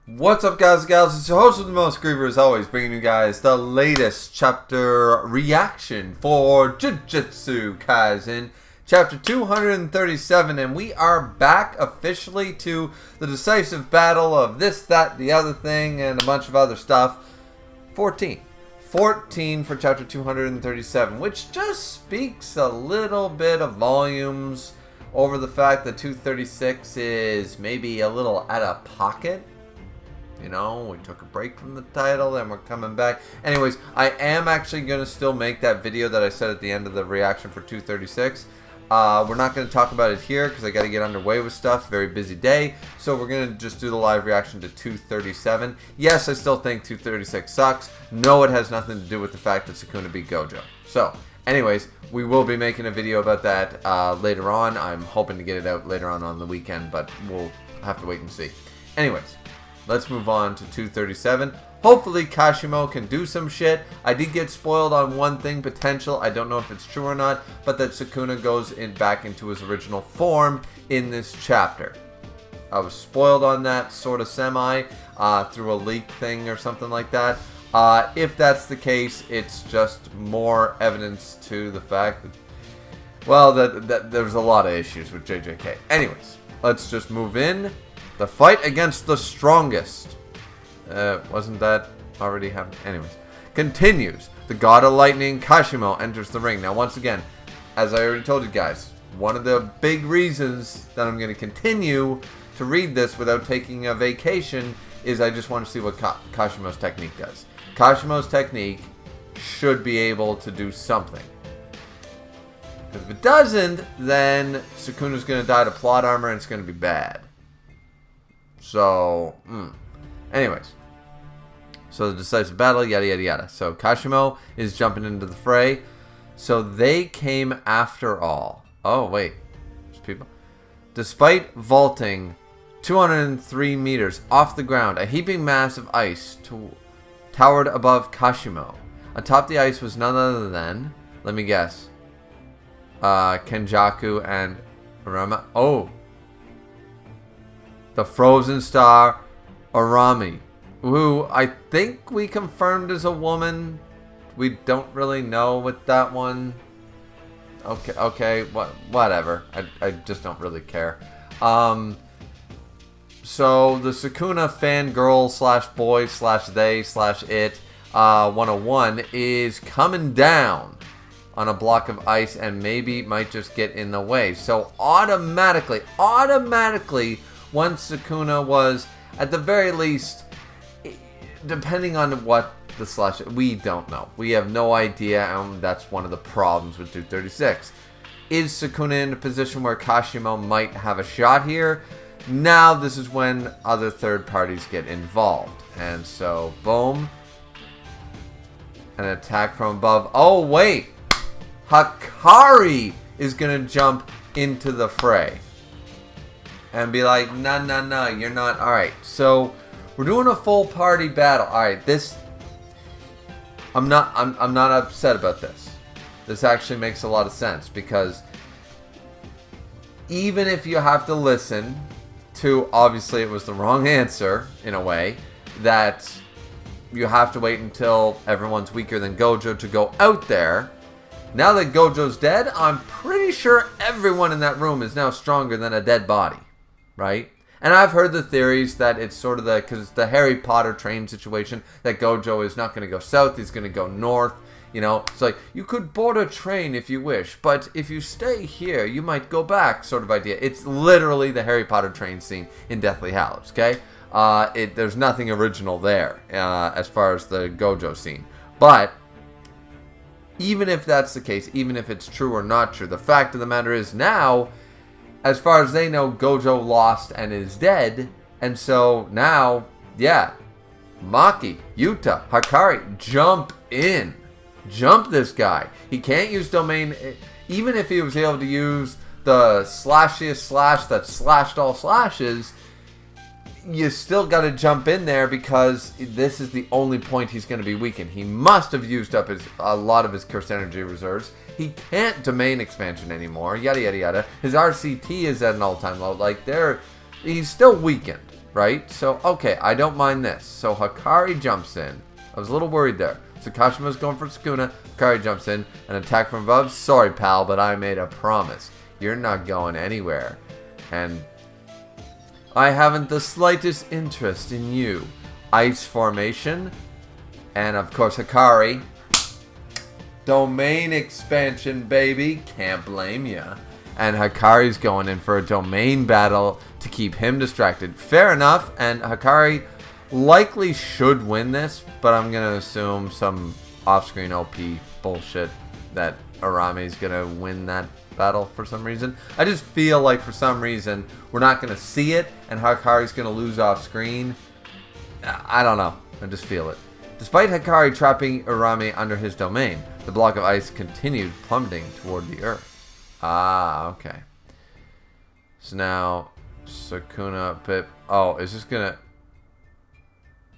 What's up, guys and gals? It's your host with the most, Griever, as always, bringing you guys the latest chapter reaction for Jujutsu Kaisen, chapter 237, and we are back officially to the decisive battle of this, that, the other thing, and a bunch of other stuff. 14 for chapter 237, which just speaks a little bit of volumes over the fact that 236 is maybe a little out of pocket. You know, we took a break from the title, then we're coming back. Anyways, I am actually going to still make that video that I said at the end of the reaction for 236. We're not going to talk about it here because I got to get underway with stuff. Very busy day. So we're going to just do the live reaction to 237. Yes, I still think 236 sucks. No, it has nothing to do with the fact that Sukuna beat Gojo. So, anyways, we will be making a video about that later on. I'm hoping to get it out later on the weekend, but we'll have to wait and see. Anyways. Let's move on to 237. Hopefully Kashimo can do some shit. I did get spoiled on one thing, potential. I don't know if it's true or not, but that Sukuna goes back into his original form in this chapter. I was spoiled on that, sort of semi, through a leak thing or something like that. If that's the case, it's just more evidence to the fact that, well, that there's a lot of issues with JJK. Anyways, let's just move in. The fight against the strongest. Wasn't that already happening? Anyways. Continues. The god of lightning, Kashimo, enters the ring. Now, once again, as I already told you guys, one of the big reasons that I'm going to continue to read this without taking a vacation is I just want to see what Kashimo's technique does. Kashimo's technique should be able to do something. Because if it doesn't, then Sukuna's going to die to plot armor and it's going to be bad. So, anyways. So the decisive battle, yada yada yada. So Kashimo is jumping into the fray. So they came after all. Oh, wait. There's people. Despite vaulting 203 meters off the ground, a heaping mass of ice towered above Kashimo. Atop the ice was none other than, let me guess, Kenjaku and Arama. Oh. The frozen star, Arami, who I think we confirmed is a woman. We don't really know with that one. Okay, whatever. I just don't really care. So the Sukuna fangirl / boy / they / it 101 is coming down on a block of ice and maybe might just get in the way. So automatically, once Sukuna was, at the very least, depending on what the / we don't know. We have no idea, and that's one of the problems with 236. Is Sukuna in a position where Kashimo might have a shot here? Now this is when other third parties get involved. And so, boom. An attack from above. Oh, wait! Hakari is going to jump into the fray. And be like, no, you're not. Alright, so we're doing a full party battle. Alright, this, I'm not upset about this. This actually makes a lot of sense, because even if you have to listen to, obviously it was the wrong answer, in a way, that you have to wait until everyone's weaker than Gojo to go out there. Now that Gojo's dead, I'm pretty sure everyone in that room is now stronger than a dead body. Right? And I've heard the theories that it's sort of because it's the Harry Potter train situation, that Gojo is not going to go south, he's going to go north. You know, it's like, you could board a train if you wish, but if you stay here, you might go back, sort of idea. It's literally the Harry Potter train scene in Deathly Hallows, okay? There's nothing original there as far as the Gojo scene. But even if that's the case, even if it's true or not true, the fact of the matter is now, as far as they know, Gojo lost and is dead. And so now, yeah, Maki, Yuta, Hakari, jump in. Jump this guy. He can't use domain. Even if he was able to use the slashiest slash that slashed all slashes, you still got to jump in there because this is the only point he's going to be weakened. He must have used up a lot of his cursed energy reserves. He can't domain expansion anymore. Yada yada yada. His RCT is at an all-time low. Like he's still weakened, right? So okay, I don't mind this. So Hakari jumps in. I was a little worried there. So Kashima's going for Sukuna. Hakari jumps in. An attack from above. Sorry, pal, but I made a promise. You're not going anywhere. And I haven't the slightest interest in you. Ice formation. And of course Hakari. Domain expansion, baby. Can't blame ya. And Hakari's going in for a domain battle to keep him distracted. Fair enough. And Hakari likely should win this, but I'm going to assume some off-screen OP bullshit that Arame's going to win that battle for some reason. I just feel like for some reason we're not going to see it and Hakari's going to lose off-screen. I don't know. I just feel it. Despite Hakari trapping Arame under his domain, the block of ice continued plummeting toward the earth. Ah, okay. So now Sukuna Pip. Oh, is this going to...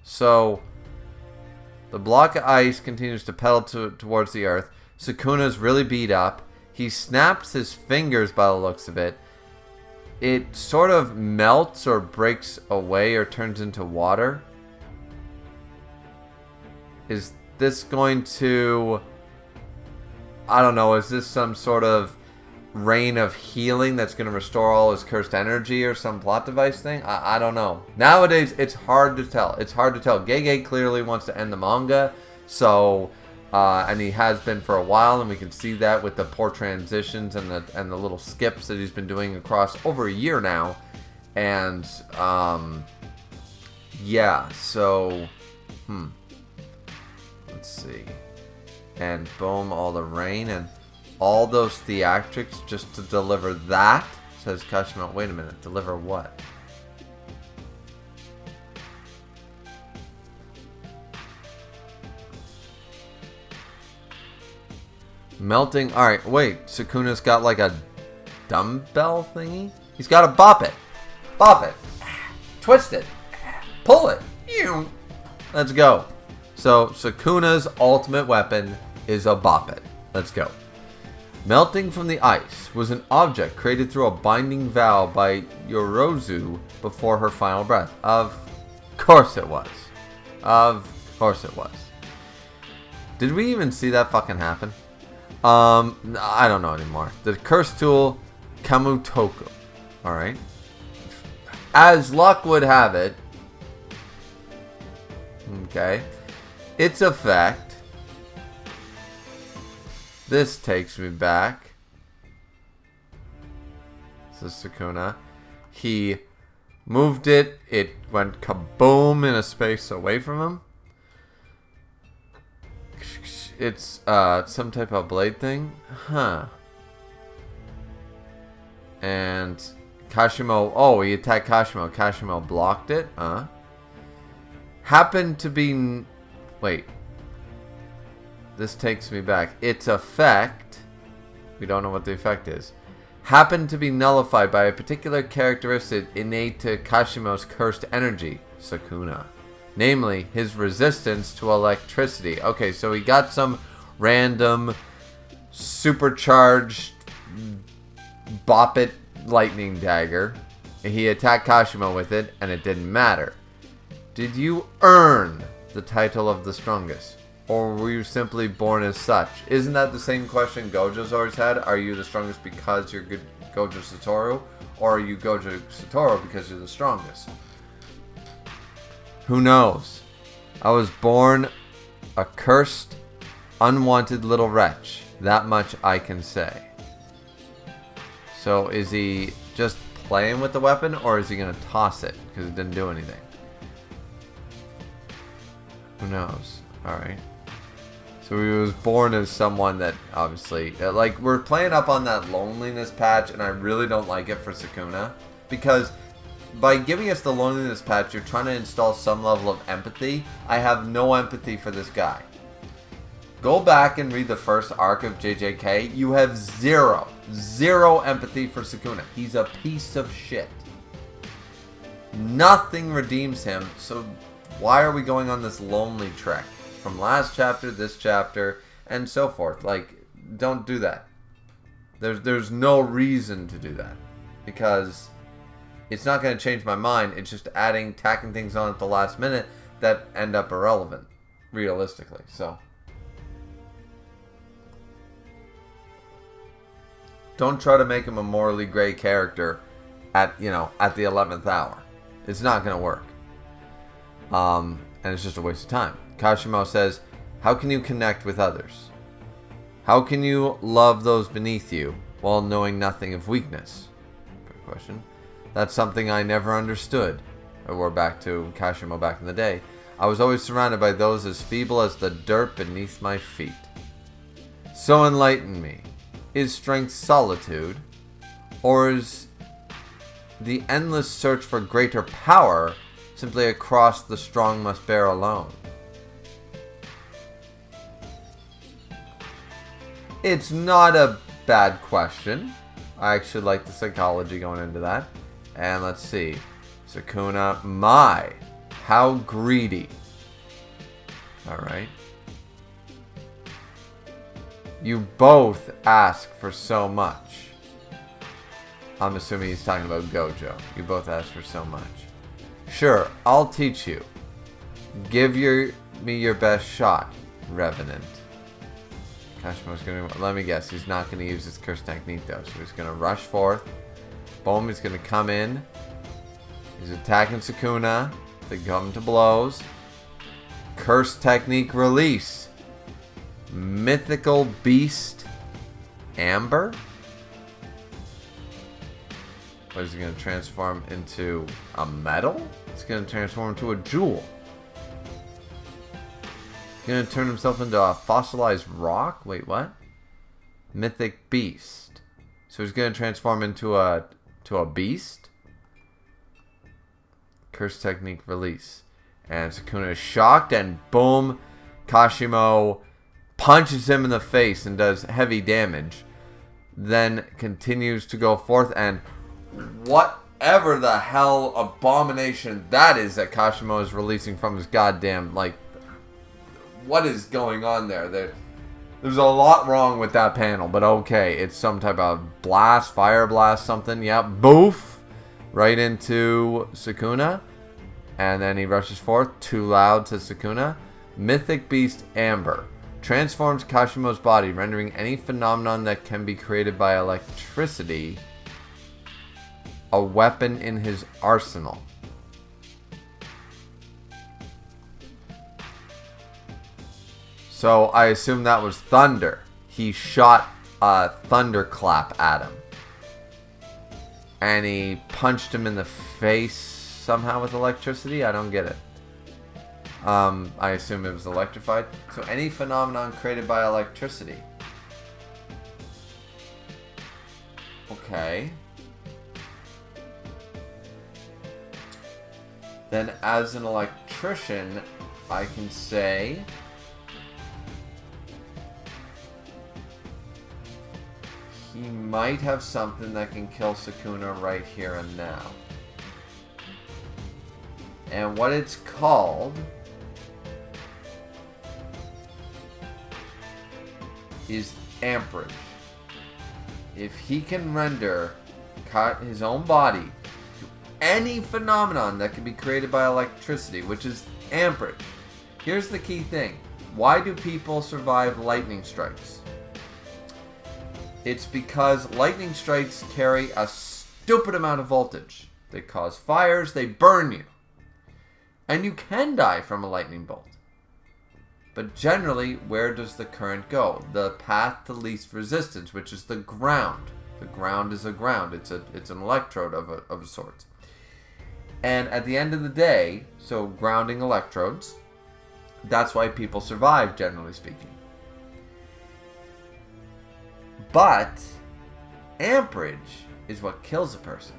So, the block of ice continues to pedal towards the earth. Sukuna's really beat up. He snaps his fingers by the looks of it. It sort of melts or breaks away or turns into water. Is this going to... I don't know, is this some sort of rain of healing that's going to restore all his cursed energy or some plot device thing? I don't know. Nowadays, it's hard to tell. It's hard to tell. Gege clearly wants to end the manga, so, and he has been for a while, and we can see that with the poor transitions and the little skips that he's been doing across over a year now. And, yeah, so, let's see. And boom, all the rain and all those theatrics just to deliver that? Says Kashima. Wait a minute. Deliver what? Melting. Alright, wait. Sukuna's got like a dumbbell thingy? He's got to bop it. Bop it. Twist it. Pull it. Let's go. So, Sukuna's ultimate weapon is a bop it. Let's go. Melting from the ice was an object created through a binding vow by Yorozu before her final breath. Of course it was. Of course it was. Did we even see that fucking happen? I don't know anymore. The curse tool, Kamutoku. Alright. As luck would have it. Okay. Its effect. This takes me back. This is Sukuna. He moved it. It went kaboom in a space away from him. It's some type of blade thing. Huh. And Kashimo. Oh, he attacked Kashimo. Kashimo blocked it. Happened to be... Wait. This takes me back. Its effect, we don't know what the effect is, happened to be nullified by a particular characteristic innate to Kashimo's cursed energy, Sukuna. Namely, his resistance to electricity. Okay, so he got some random supercharged bop it lightning dagger. He attacked Kashimo with it, and it didn't matter. Did you earn the title of the strongest? Or were you simply born as such? Isn't that the same question Gojo's always had? Are you the strongest because you're good Gojo Satoru? Or are you Gojo Satoru because you're the strongest? Who knows? I was born a cursed, unwanted little wretch. That much I can say. So is he just playing with the weapon? Or is he going to toss it? Because it didn't do anything. Who knows? Alright. So he was born as someone that obviously, like, we're playing up on that loneliness patch, and I really don't like it for Sukuna, because by giving us the loneliness patch, you're trying to install some level of empathy. I have no empathy for this guy. Go back and read the first arc of JJK. You have zero empathy for Sukuna. He's a piece of shit. Nothing redeems him, so why are we going on this lonely trek? From last chapter, this chapter, and so forth. Like, don't do that. There's no reason to do that. Because it's not going to change my mind. It's just tacking things on at the last minute that end up irrelevant, realistically. So, don't try to make him a morally gray character at the 11th hour. It's not going to work. And it's just a waste of time. Kashimo says, how can you connect with others? How can you love those beneath you while knowing nothing of weakness? Good question. That's something I never understood. Or back to Kashimo back in the day. I was always surrounded by those as feeble as the dirt beneath my feet. So enlighten me. Is strength solitude? Or is the endless search for greater power simply a cross the strong must bear alone? It's not a bad question. I actually like the psychology going into that. And let's see. Sukuna, my, how greedy. Alright. You both ask for so much. I'm assuming he's talking about Gojo. You both ask for so much. Sure, I'll teach you. Give me your best shot, Revenant. Kashimo's gonna, let me guess, he's not gonna use his curse technique though. So he's gonna rush forth. Boom, he's gonna come in. He's attacking Sukuna. They come to blows. Curse technique release. Mythical beast Amber. What is he going to transform into? A metal? It's going to transform into a jewel. He's going to turn himself into a fossilized rock? Wait, what? Mythic beast. So he's going to transform into a beast? Curse technique release. And Sukuna is shocked and boom, Kashimo punches him in the face and does heavy damage. Then continues to go forth and whatever the hell abomination that is that Kashimo is releasing from his goddamn, like, what is going on there? There's a lot wrong with that panel, but okay, it's some type of blast, fire blast, something. Yep, boof, right into Sukuna. And then he rushes forth, too loud to Sukuna. Mythic Beast Amber. Transforms Kashimo's body, rendering any phenomenon that can be created by electricity a weapon in his arsenal. So I assume that was thunder. He shot a thunderclap at him. And he punched him in the face somehow with electricity? I don't get it. I assume it was electrified. So any phenomenon created by electricity. Okay. Then as an electrician, I can say he might have something that can kill Sukuna right here and now. And what it's called is amperage. If he can render his own body to any phenomenon that can be created by electricity, which is amperage. Here's the key thing. Why do people survive lightning strikes? It's because lightning strikes carry a stupid amount of voltage. They cause fires, they burn you. And you can die from a lightning bolt. But generally, where does the current go? The path to least resistance, which is the ground. The ground is a ground. It's an electrode of a sort. And at the end of the day, so grounding electrodes, that's why people survive, generally speaking. But amperage is what kills a person.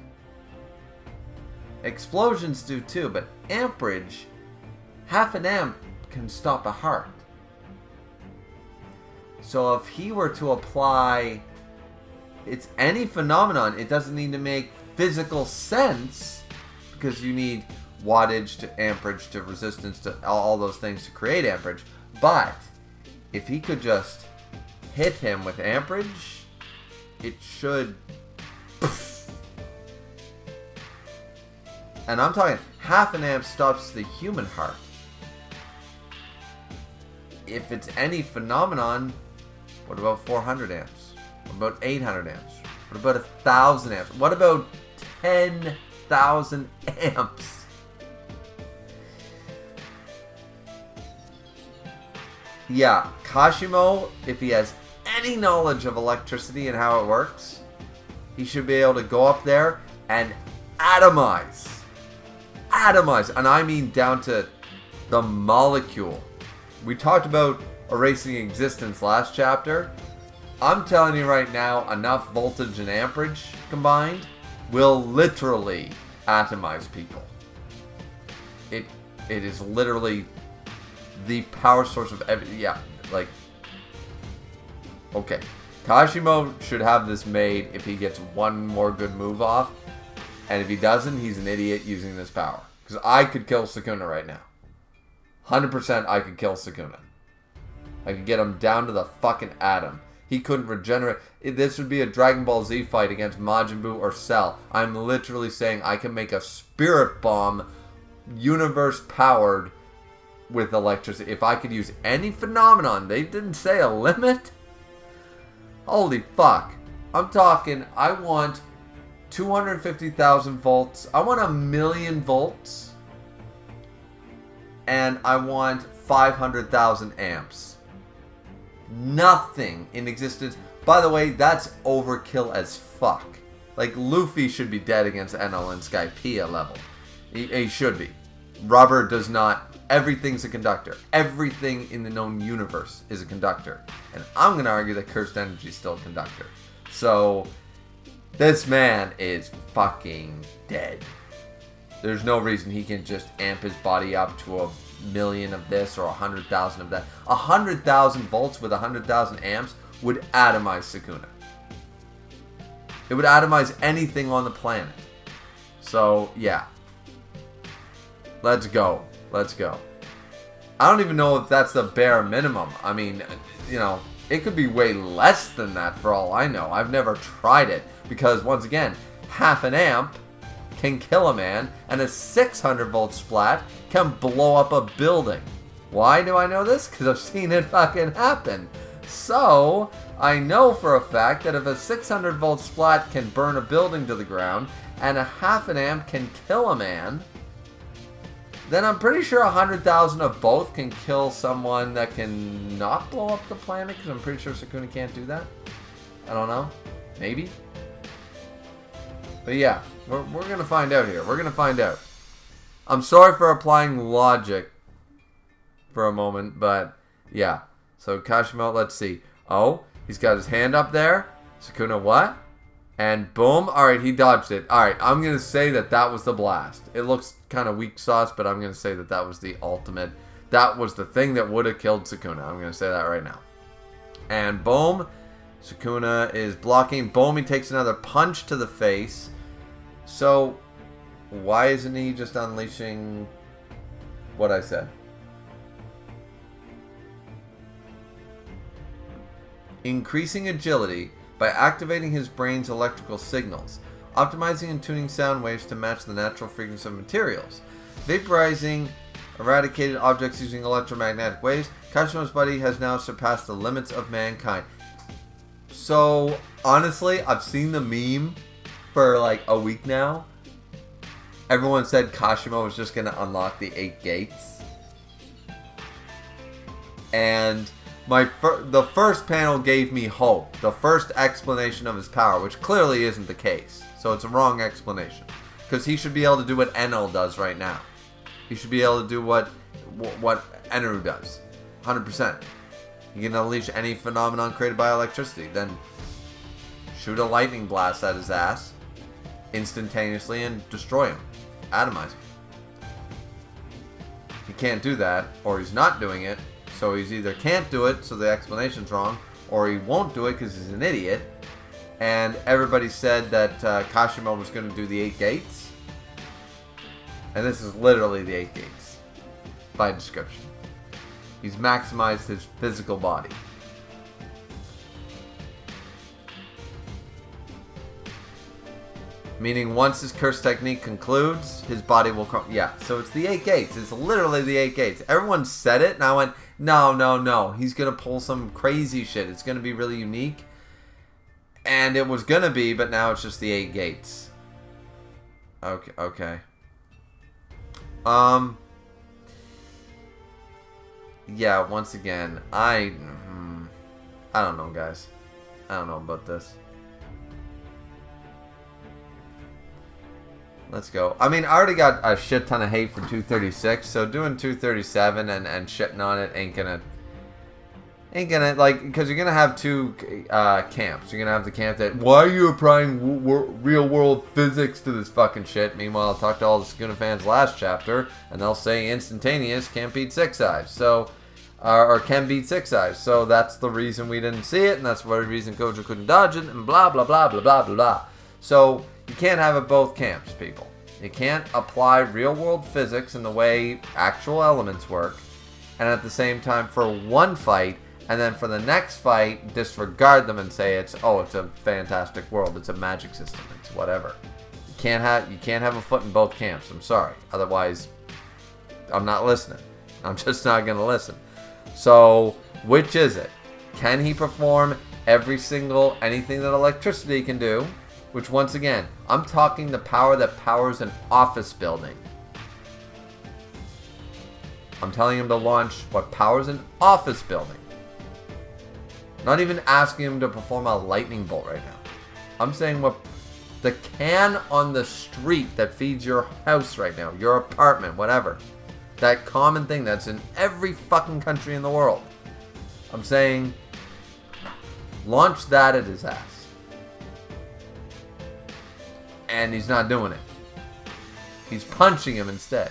Explosions do too, but amperage, half an amp can stop a heart. So if he were to apply, it's any phenomenon, it doesn't need to make physical sense, because you need wattage to amperage to resistance to all those things to create amperage. But if he could just hit him with amperage, it should. And I'm talking half an amp stops the human heart. If it's any phenomenon, what about 400 amps? What about 800 amps? What about 1,000 amps? What about 10,000 amps? Yeah, Kashimo, if he has any knowledge of electricity and how it works, he should be able to go up there and atomize. Atomize. And I mean down to the molecule. We talked about erasing existence last chapter. I'm telling you right now, enough voltage and amperage combined will literally atomize people. It is literally the power source of everything. Yeah, like, okay. Kashimo should have this made if he gets one more good move off. And if he doesn't, he's an idiot using this power. Because I could kill Sukuna right now. 100% I could kill Sukuna. I could get him down to the fucking atom. He couldn't regenerate. This would be a Dragon Ball Z fight against Majin Buu or Cell. I'm literally saying I can make a spirit bomb universe powered with electricity. If I could use any phenomenon, they didn't say a limit. Holy fuck. I'm talking, I want 250,000 volts. I want 1,000,000 volts. And I want 500,000 amps. Nothing in existence. By the way, that's overkill as fuck. Like, Luffy should be dead against Enel and Skypiea level. He should be. Rubber does not. Everything's a conductor. Everything in the known universe is a conductor. And I'm going to argue that cursed energy is still a conductor. So, this man is fucking dead. There's no reason he can just amp his body up to 1,000,000 of this or 100,000 of that. 100,000 volts with 100,000 amps would atomize Sukuna. It would atomize anything on the planet. So, yeah. Let's go. Let's go. I don't even know if that's the bare minimum. I mean, you know, it could be way less than that for all I know. I've never tried it. Because, once again, half an amp can kill a man, and a 600 volt splat can blow up a building. Why do I know this? Because I've seen it fucking happen. So, I know for a fact that if a 600 volt splat can burn a building to the ground, and a half an amp can kill a man, then I'm pretty sure 100,000 of both can kill someone that can not blow up the planet, because I'm pretty sure Sukuna can't do that. I don't know. Maybe. But yeah, we're going to find out here. We're going to find out. I'm sorry for applying logic for a moment, but yeah. So Kashimo, let's see. Oh, he's got his hand up there. Sukuna, what? And boom. Alright, he dodged it. Alright, I'm going to say that that was the blast. It looks kind of weak sauce, but I'm going to say that that was the ultimate. That was the thing that would have killed Sukuna. I'm going to say that right now. And boom. Sukuna is blocking. Boom, he takes another punch to the face. So, why isn't he just unleashing what I said? Increasing agility by activating his brain's electrical signals. Optimizing and tuning sound waves to match the natural frequency of materials. Vaporizing eradicated objects using electromagnetic waves. Kashimo's body has now surpassed the limits of mankind. So, honestly, I've seen the meme for like a week now. Everyone said Kashimo was just going to unlock the 8 gates. And the first panel gave me hope. The first explanation of his power, which clearly isn't the case. So it's a wrong explanation. Because he should be able to do what Enel does right now. He should be able to do what Eneru does. 100%. He can unleash any phenomenon created by electricity. Then shoot a lightning blast at his ass instantaneously and destroy him. Atomize him. He can't do that, or he's not doing it. So he's either can't do it, so the explanation's wrong, or he won't do it because he's an idiot. And everybody said that Kashimo was going to do the 8 gates. And this is literally the 8 gates. By description. He's maximized his physical body. Meaning once his curse technique concludes, his body will... Yeah, so it's the 8 gates. It's literally the 8 gates. Everyone said it, and I went, no. He's going to pull some crazy shit. It's going to be really unique. And it was going to be, but now it's just the 8 gates. Okay. Yeah, once again, I don't know, guys. I don't know about this. Let's go. I mean, I already got a shit ton of hate for 236, so doing 237 and shitting on it ain't gonna, like, because you're gonna have two camps. You're gonna have the camp that, why are you applying real world physics to this fucking shit? Meanwhile, I'll talk to all the Sukuna fans last chapter, and they'll say instantaneous can't beat 6 eyes. So, or can beat 6 eyes. So that's the reason we didn't see it, and that's the reason Gojo couldn't dodge it, and blah blah blah blah blah blah blah. So you can't have it both camps, people. You can't apply real world physics in the way actual elements work, and at the same time for one fight, and then for the next fight, disregard them and say it's a fantastic world, it's a magic system, it's whatever. You can't have a foot in both camps. I'm sorry. Otherwise, I'm not listening. I'm just not gonna listen. So, which is it? Can he perform anything that electricity can do? Which, once again, I'm talking the power that powers an office building. I'm telling him to launch what powers an office building. Not even asking him to perform a lightning bolt right now. I'm saying what the can on the street that feeds your house right now, your apartment, whatever. That common thing that's in every fucking country in the world. I'm saying launch that at his ass. And he's not doing it. He's punching him instead.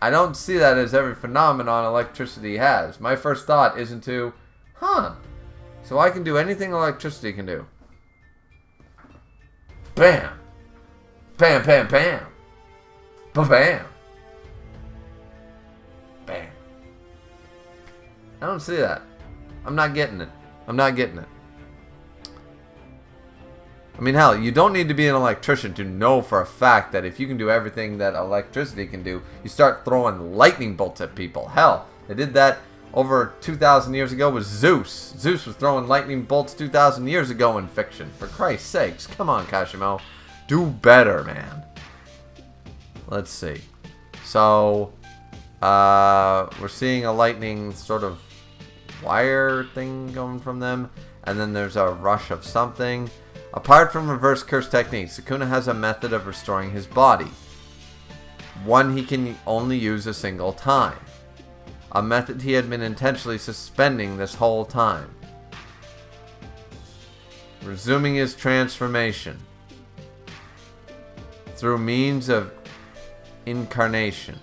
I don't see that as every phenomenon electricity has. My first thought isn't to, so I can do anything electricity can do. Bam! Bam, bam, bam! Ba-bam! Bam. I don't see that. I'm not getting it. I mean, hell, you don't need to be an electrician to know for a fact that if you can do everything that electricity can do, you start throwing lightning bolts at people. Hell, they did that over 2,000 years ago with Zeus. Zeus was throwing lightning bolts 2,000 years ago in fiction. For Christ's sakes, come on, Kashimo. Do better, man. Let's see. So, we're seeing a lightning sort of wire thing going from them. And then there's a rush of something. Apart from reverse curse techniques, Sukuna has a method of restoring his body. One he can only use a single time. A method he had been intentionally suspending this whole time. Resuming his transformation. Through means of incarnation.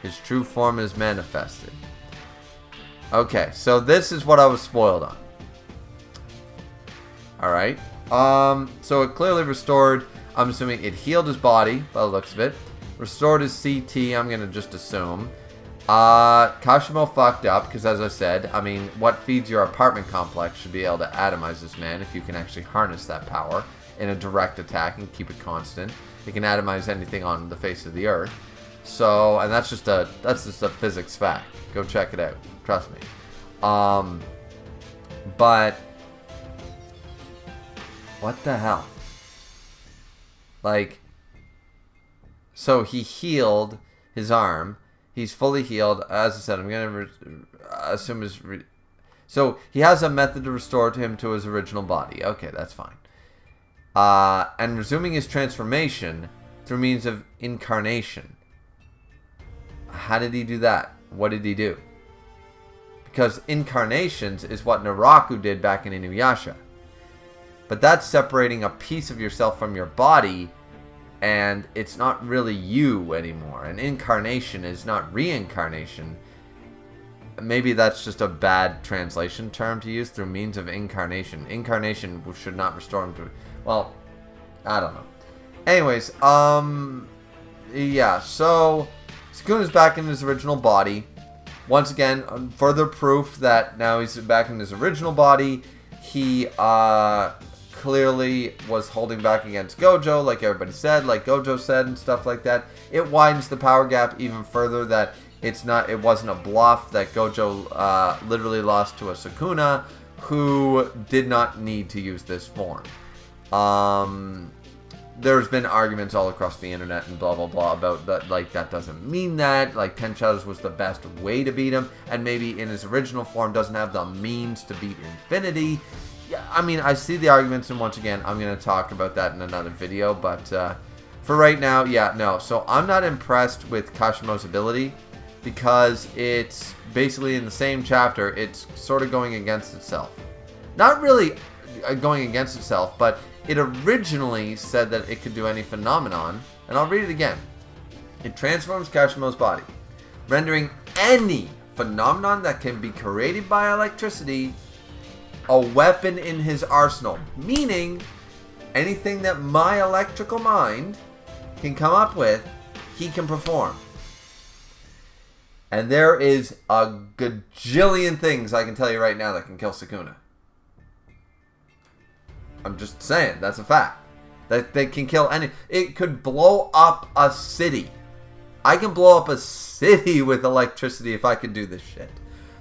His true form is manifested. Okay, so this is what I was spoiled on. Alright. So it clearly restored, I'm assuming it healed his body, by the looks of it. Restored his CT, I'm going to just assume. Kashimo fucked up, because as I said, I mean, what feeds your apartment complex should be able to atomize this man if you can actually harness that power in a direct attack and keep it constant. It can atomize anything on the face of the earth. So, and that's just a physics fact. Go check it out. Trust me. But what the hell? Like, so he healed his arm. He's fully healed. As I said, I'm going to assume his... So he has a method to restore him to his original body. Okay, that's fine. And resuming his transformation through means of incarnation. How did he do that? What did he do? Because incarnations is what Naraku did back in Inuyasha. But that's separating a piece of yourself from your body, and it's not really you anymore. An incarnation is not reincarnation. Maybe that's just a bad translation term to use, through means of incarnation. Incarnation should not restore him to... Well, I don't know. Anyways, yeah, so Sukuna's back in his original body. Once again, further proof that now he's back in his original body. He clearly was holding back against Gojo, like everybody said, like Gojo said, and stuff like that. It widens the power gap even further. That it wasn't a bluff. That Gojo literally lost to a Sukuna who did not need to use this form. There's been arguments all across the internet and blah blah blah about that, like that doesn't mean that, like 10 shadows was the best way to beat him, and maybe in his original form doesn't have the means to beat Infinity. Yeah, I mean, I see the arguments, and once again, I'm going to talk about that in another video, but for right now, yeah, no. So I'm not impressed with Kashimo's ability, because it's basically in the same chapter, it's sort of going against itself. Not really going against itself, but it originally said that it could do any phenomenon, and I'll read it again. It transforms Kashimo's body, rendering any phenomenon that can be created by electricity a weapon in his arsenal. Meaning, anything that my electrical mind can come up with, he can perform. And there is a gajillion things I can tell you right now that can kill Sukuna. I'm just saying, that's a fact. That they can kill any... It could blow up a city. I can blow up a city with electricity if I could do this shit.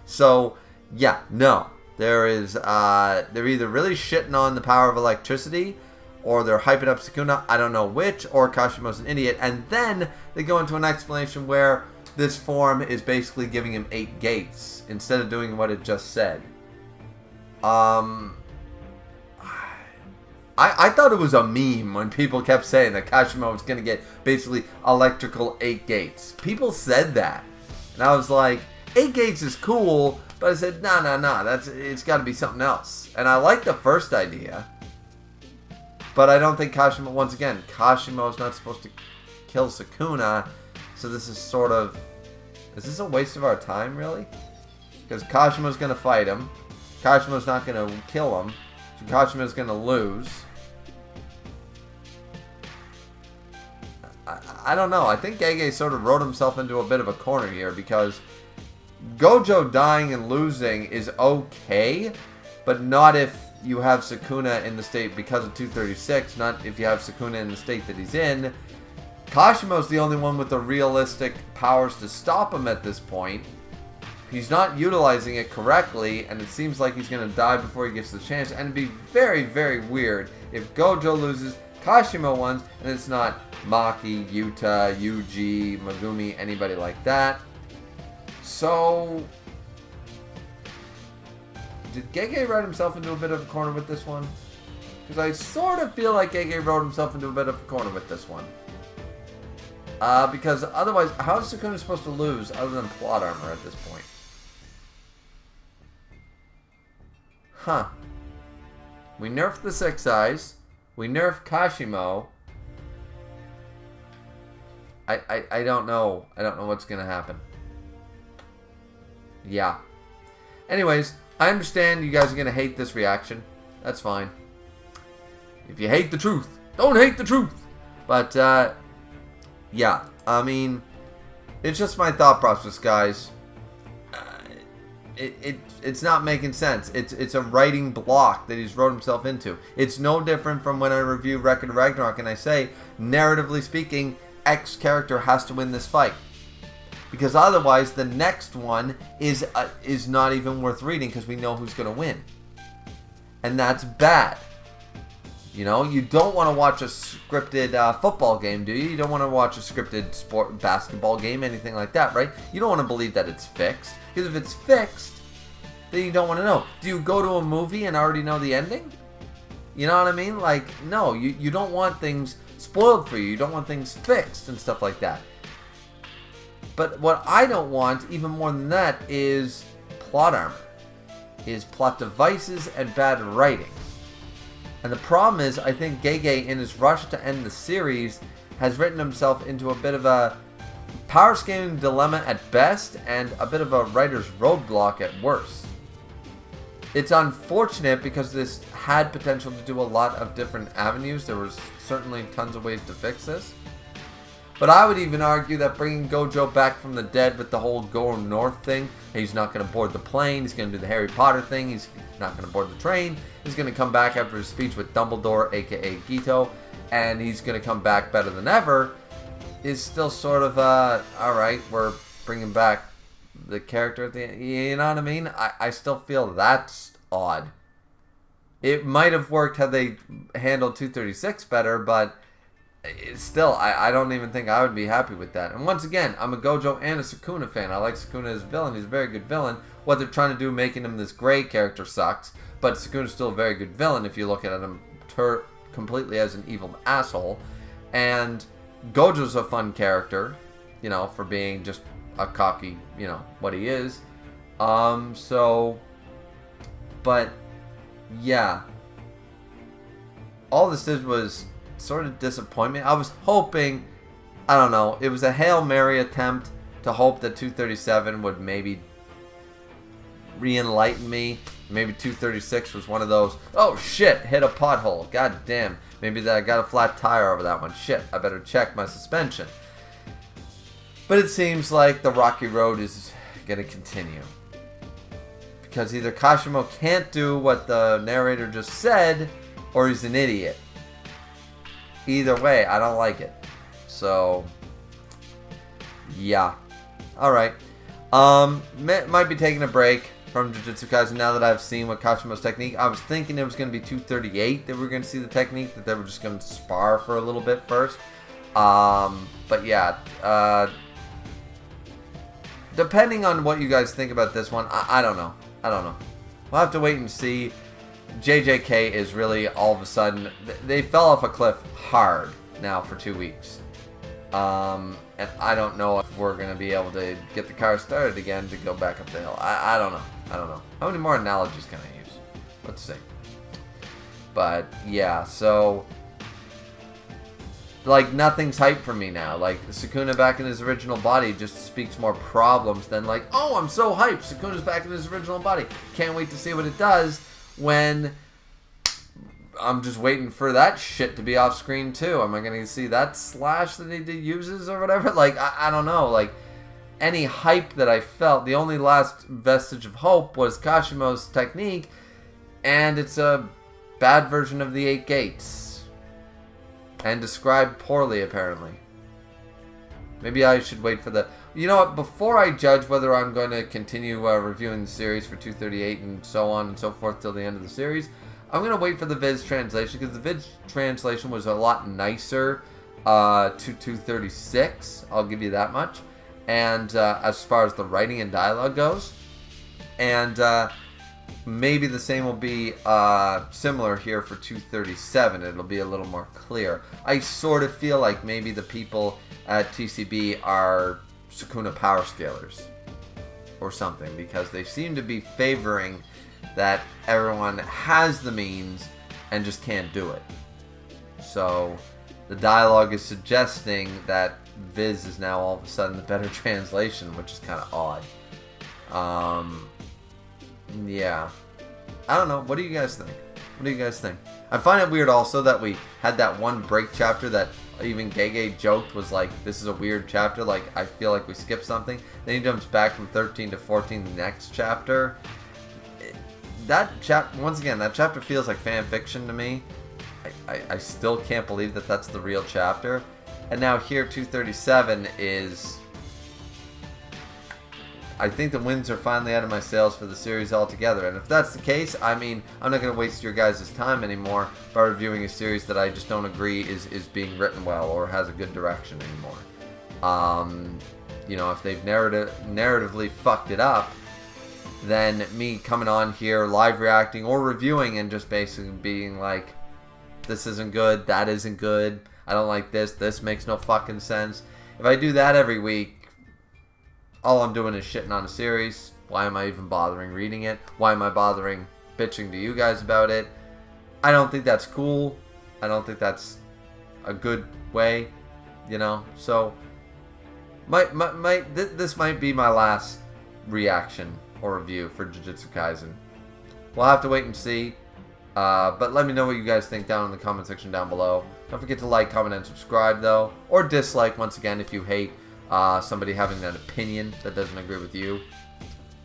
So, yeah, no. They're either really shitting on the power of electricity, or they're hyping up Sukuna, I don't know which, or Kashimo's an idiot. And then they go into an explanation where this form is basically giving him 8 gates, instead of doing what it just said. I thought it was a meme when people kept saying that Kashimo was going to get basically electrical 8 gates. People said that. And I was like, 8 gates is cool, but I said, no, it's got to be something else. And I like the first idea. But I don't think Kashimo, once again, Kashimo is not supposed to kill Sukuna. So this is sort of, is this a waste of our time, really? Because Kashimo's going to fight him. Kashimo's not going to kill him. So Kashima's going to lose. I don't know. I think Gege sort of wrote himself into a bit of a corner here, because Gojo dying and losing is okay, but not if you have Sukuna in the state because of 236, not if you have Sukuna in the state that he's in. Kashimo's the only one with the realistic powers to stop him at this point. He's not utilizing it correctly, and it seems like he's going to die before he gets the chance. And it'd be very, very weird if Gojo loses, Kashimo wins, and it's not Maki, Yuta, Yuji, Megumi, anybody like that. So, did Gege write himself into a bit of a corner with this one? Because I sort of feel like Gege wrote himself into a bit of a corner with this one. Because otherwise, how is Sukuna supposed to lose other than plot armor at this point? Huh. We nerfed the 6 eyes. We nerfed Kashimo. I don't know. I don't know what's going to happen. Yeah. Anyways, I understand you guys are going to hate this reaction. That's fine. If you hate the truth, don't hate the truth. But, yeah. I mean, it's just my thought process, guys. It's not making sense. It's a writing block that he's wrote himself into. It's no different from when I review Record of Ragnarok and I say, narratively speaking, X character has to win this fight. Because otherwise, the next one is not even worth reading because we know who's going to win. And that's bad. You know, you don't want to watch a scripted football game, do you? You don't want to watch a scripted basketball game, anything like that, right? You don't want to believe that it's fixed. Because if it's fixed, then you don't want to know. Do you go to a movie and already know the ending? You know what I mean? Like, no, you don't want things spoiled for you. You don't want things fixed and stuff like that. But what I don't want, even more than that, is plot armor. Is plot devices and bad writing. And the problem is, I think Gege, in his rush to end the series, has written himself into a bit of a power scaling dilemma at best, and a bit of a writer's roadblock at worst. It's unfortunate because this had potential to do a lot of different avenues. There was certainly tons of ways to fix this. But I would even argue that bringing Gojo back from the dead with the whole go north thing, he's not going to board the plane, he's going to do the Harry Potter thing, he's not going to board the train, he's going to come back after his speech with Dumbledore, aka Gito, and he's going to come back better than ever, is still sort of, alright, we're bringing back the character at the end. You know what I mean? I still feel that's odd. It might have worked had they handled 236 better, but still, I don't even think I would be happy with that. And once again, I'm a Gojo and a Sukuna fan. I like Sukuna as a villain. He's a very good villain. What they're trying to do, making him this gray character, sucks. But Sukuna's still a very good villain if you look at him completely as an evil asshole. And Gojo's a fun character, you know, for being just a cocky, you know, what he is. But, yeah. All this did was sort of disappointment. I was hoping, I don't know, it was a Hail Mary attempt to hope that 237 would maybe re-enlighten me. Maybe 236 was one of those, oh shit, hit a pothole, god damn, maybe that I got a flat tire over that one, shit, I better check my suspension. But it seems like the rocky road is going to continue. Because either Kashimo can't do what the narrator just said, or he's an idiot. Either way, I don't like it. So, yeah. Alright. Might be taking a break from Jujutsu Kaisen now that I've seen what Kashimo's technique. I was thinking it was going to be 238 that we were going to see the technique, that they were just going to spar for a little bit first. But yeah, depending on what you guys think about this one, I don't know. We'll have to wait and see. JJK is really, all of a sudden, they fell off a cliff hard now for 2 weeks. And I don't know if we're going to be able to get the car started again to go back up the hill. I don't know. How many more analogies can I use? Let's see. But, yeah, so, like, nothing's hype for me now. Like, Sukuna back in his original body just speaks more problems than, like, oh, I'm so hyped. Sukuna's back in his original body. Can't wait to see what it does. When I'm just waiting for that shit to be off screen too. Am I going to see that slash that he uses or whatever? Like, I don't know. Like, any hype that I felt, the only last vestige of hope was Kashimo's technique, and it's a bad version of the 8 Gates. And described poorly, apparently. Maybe I should wait for the... You know what? Before I judge whether I'm going to continue reviewing the series for 238 and so on and so forth till the end of the series, I'm going to wait for the Viz translation, because the Viz translation was a lot nicer to 236. I'll give you that much. And as far as the writing and dialogue goes. And maybe the same will be similar here for 237. It'll be a little more clear. I sort of feel like maybe the people at TCB are Sukuna power scalers or something, because they seem to be favoring that everyone has the means and just can't do it. So the dialogue is suggesting that Viz is now all of a sudden the better translation, which is kind of odd. Yeah, I don't know. What do you guys think? I find it weird also that we had that one break chapter that even Gege joked was like, this is a weird chapter, like, I feel like we skipped something. Then he jumps back from 13 to 14 the next chapter. Once again, that chapter feels like fan fiction to me. I still can't believe that that's the real chapter. And now here, 237 is... I think the winds are finally out of my sails for the series altogether. And if that's the case, I mean, I'm not going to waste your guys' time anymore by reviewing a series that I just don't agree is being written well or has a good direction anymore. You know, if they've narratively fucked it up, then me coming on here, live reacting or reviewing and just basically being like, this isn't good, that isn't good, I don't like this makes no fucking sense. If I do that every week, all I'm doing is shitting on a series. Why am I even bothering reading it? Why am I bothering bitching to you guys about it? I don't think that's cool. I don't think that's a good way, you know? So, this might be my last reaction or review for Jujutsu Kaisen. we'll have to wait and see. But let me know what you guys think down in the comment section down below. Don't forget to like, comment, and subscribe, though. Or dislike, once again, if you hate somebody having an opinion that doesn't agree with you.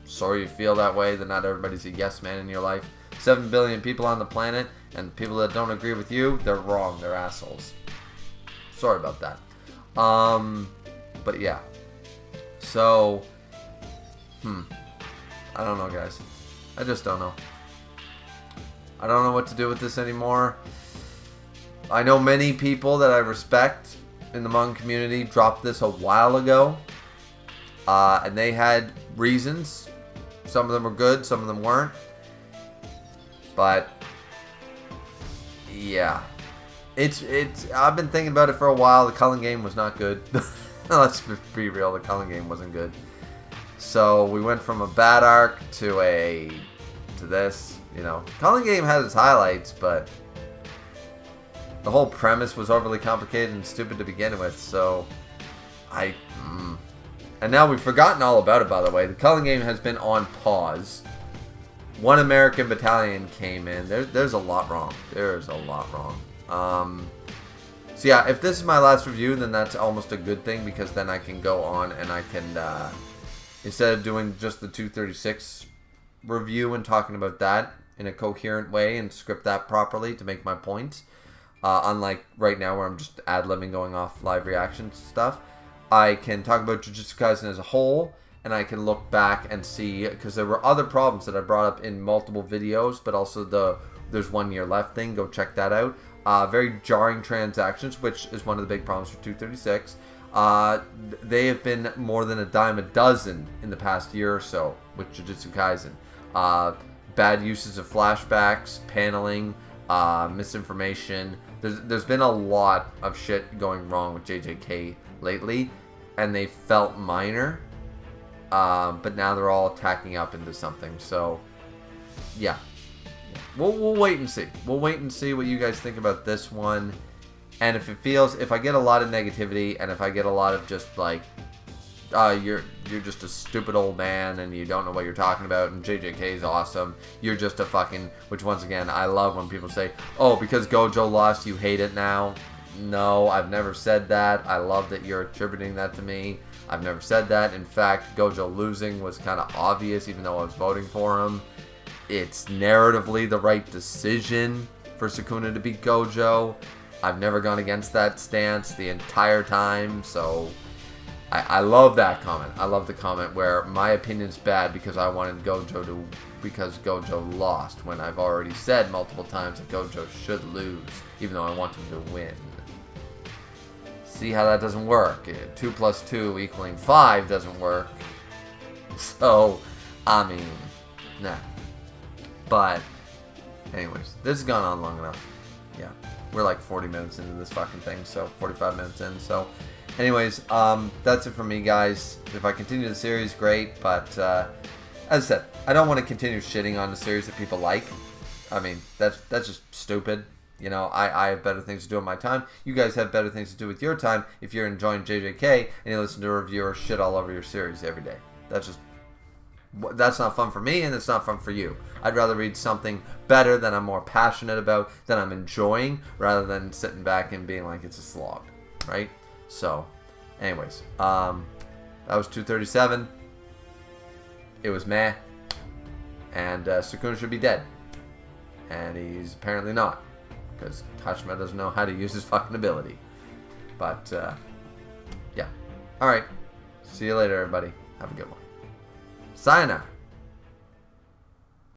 Sorry you feel that way, that not everybody's a yes man in your life. 7 billion people on the planet, and people that don't agree with you, they're wrong. They're assholes. Sorry about that. But yeah. So, I don't know, guys. I just don't know. I don't know what to do with this anymore. I know many people that I respect in the Hmong community dropped this a while ago. And they had reasons. Some of them were good, some of them weren't. But yeah. I've been thinking about it for a while. The culling game was not good. Let's be real, the culling game wasn't good. So we went from a bad arc to this. You know, culling game has its highlights, but the whole premise was overly complicated and stupid to begin with. So and now we've forgotten all about it. By the way, the culling game has been on pause. One American battalion came in. There's a lot wrong. There's a lot wrong. So yeah, if this is my last review, then that's almost a good thing, because then I can go on and I can, instead of doing just the 236 review and talking about that in a coherent way and script that properly to make my points, unlike right now where I'm just ad-libbing, going off live reactions and stuff, I can talk about Jujutsu Kaisen as a whole, and I can look back and see, because there were other problems that I brought up in multiple videos, but also there's 1 year left thing. Go check that out. Very jarring transactions, which is one of the big problems for 236. They have been more than a dime a dozen in the past year or so with Jujutsu Kaisen. Bad uses of flashbacks, paneling, misinformation. There's been a lot of shit going wrong with JJK lately, and they felt minor, but now they're all tacking up into something. So yeah. We'll wait and see. We'll wait and see what you guys think about this one. And if I get a lot of negativity, and if I get a lot of just like, you're just a stupid old man and you don't know what you're talking about, and JJK is awesome, you're just a fucking, which once again, I love when people say, oh, because Gojo lost, you hate it now. No, I've never said that. I love that you're attributing that to me. I've never said that. In fact, Gojo losing was kind of obvious, even though I was voting for him. It's narratively the right decision for Sukuna to beat Gojo. I've never gone against that stance the entire time, so I love that comment. I love the comment where my opinion's bad because I wanted Gojo because Gojo lost, when I've already said multiple times that Gojo should lose, even though I want him to win. See how that doesn't work? 2 + 2 = 5 doesn't work. So, I mean, nah. But, anyways, this has gone on long enough. Yeah, we're like 40 minutes into this fucking thing, so 45 minutes in. So, anyways, that's it for me, guys. If I continue the series, great. But, as I said, I don't want to continue shitting on the series that people like. I mean, that's just stupid. You know, I have better things to do with my time. You guys have better things to do with your time if you're enjoying JJK and you listen to reviewers shit all over your series every day. That's not fun for me, and it's not fun for you. I'd rather read something better that I'm more passionate about, that I'm enjoying, rather than sitting back and being like it's a slog, right? So, anyways, that was 237. It was meh, and Sukuna should be dead, and he's apparently not, because Kashima doesn't know how to use his fucking ability. But yeah, all right. See you later, everybody. Have a good one. Sayonara.